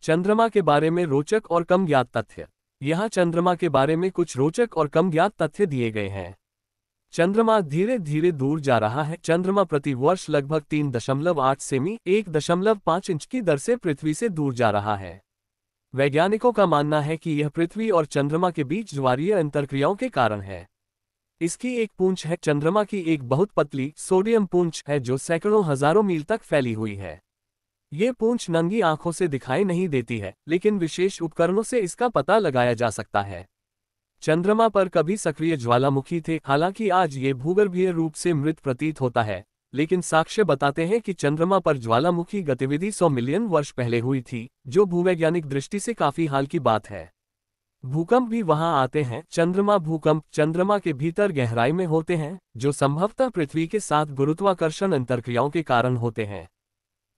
चंद्रमा के बारे में रोचक और कम ज्ञात तथ्य। यहाँ चंद्रमा के बारे में कुछ रोचक और कम ज्ञात तथ्य दिए गए हैं। चंद्रमा धीरे धीरे दूर जा रहा है। चंद्रमा प्रति वर्ष लगभग 3.8 सेमी 1.5 इंच की दर से पृथ्वी से दूर जा रहा है। वैज्ञानिकों का मानना है कि यह पृथ्वी और चंद्रमा के बीच ज्वारीय अंतर्क्रियाओं के कारण है। इसकी एक पूंछ है। चंद्रमा की एक बहुत पतली सोडियम पूंछ है जो सैकड़ों हजारों मील तक फैली हुई है। ये पूंछ नंगी आंखों से दिखाई नहीं देती है, लेकिन विशेष उपकरणों से इसका पता लगाया जा सकता है। चंद्रमा पर कभी सक्रिय ज्वालामुखी थे। हालांकि आज ये भूगर्भीय रूप से मृत प्रतीत होता है, लेकिन साक्ष्य बताते हैं कि चंद्रमा पर ज्वालामुखी गतिविधि 100 मिलियन वर्ष पहले हुई थी, जो भूवैज्ञानिक दृष्टि से काफी हाल की बात है। भूकंप भी वहां आते हैं। चंद्रमा भूकंप चंद्रमा के भीतर गहराई में होते हैं, जो संभवतः पृथ्वी के साथ गुरुत्वाकर्षण अंतर्क्रियाओं के कारण होते हैं।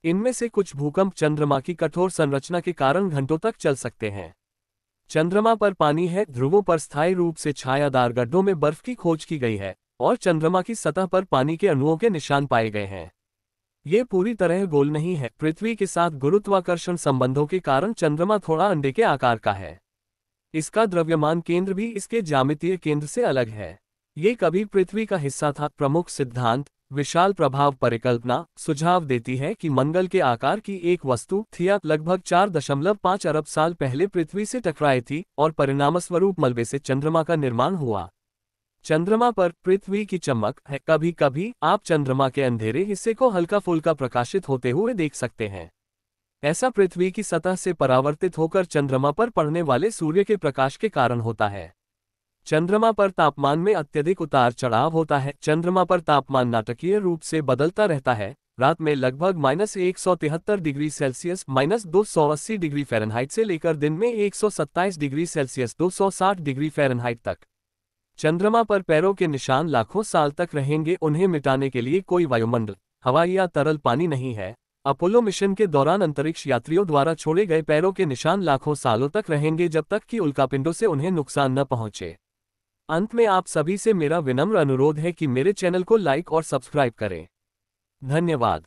इनमें से कुछ भूकंप चंद्रमा की कठोर संरचना के कारण घंटों तक चल सकते हैं। चंद्रमा पर पानी है। ध्रुवों पर स्थायी रूप से छायादार गड्ढों में बर्फ की खोज की गई है और चंद्रमा की सतह पर पानी के अणुओं के निशान पाए गए हैं। ये पूरी तरह गोल नहीं है। पृथ्वी के साथ गुरुत्वाकर्षण संबंधों के कारण चंद्रमा थोड़ा अंडे के आकार का है। इसका द्रव्यमान केंद्र भी इसके ज्यामितीय केंद्र से अलग है। ये कभी पृथ्वी का हिस्सा था। प्रमुख सिद्धांत विशाल प्रभाव परिकल्पना सुझाव देती है कि मंगल के आकार की एक वस्तु थिया लगभग 4.5 अरब साल पहले पृथ्वी से टकराई थी और परिणामस्वरूप मलबे से चंद्रमा का निर्माण हुआ। चंद्रमा पर पृथ्वी की चमक है। कभी कभी आप चंद्रमा के अंधेरे हिस्से को हल्का फुल्का प्रकाशित होते हुए देख सकते हैं। ऐसा पृथ्वी की सतह से परावर्तित होकर चंद्रमा पर पड़ने वाले सूर्य के प्रकाश के कारण होता है। चंद्रमा पर तापमान में अत्यधिक उतार चढ़ाव होता है। चंद्रमा पर तापमान नाटकीय रूप से बदलता रहता है। रात में लगभग -173 डिग्री सेल्सियस -280 डिग्री फ़ारेनहाइट से लेकर दिन में 127 डिग्री सेल्सियस 260 डिग्री फ़ारेनहाइट तक। चंद्रमा पर पैरों के निशान लाखों साल तक रहेंगे। उन्हें मिटाने के लिए कोई वायुमंडल, हवा या तरल पानी नहीं है। अपोलो मिशन के दौरान अंतरिक्ष यात्रियों द्वारा छोड़े गए पैरों के निशान लाखों सालों तक रहेंगे, जब तक कि उल्कापिंडों से उन्हें नुकसान न पहुंचे। अंत में आप सभी से मेरा विनम्र अनुरोध है कि मेरे चैनल को लाइक और सब्सक्राइब करें। धन्यवाद।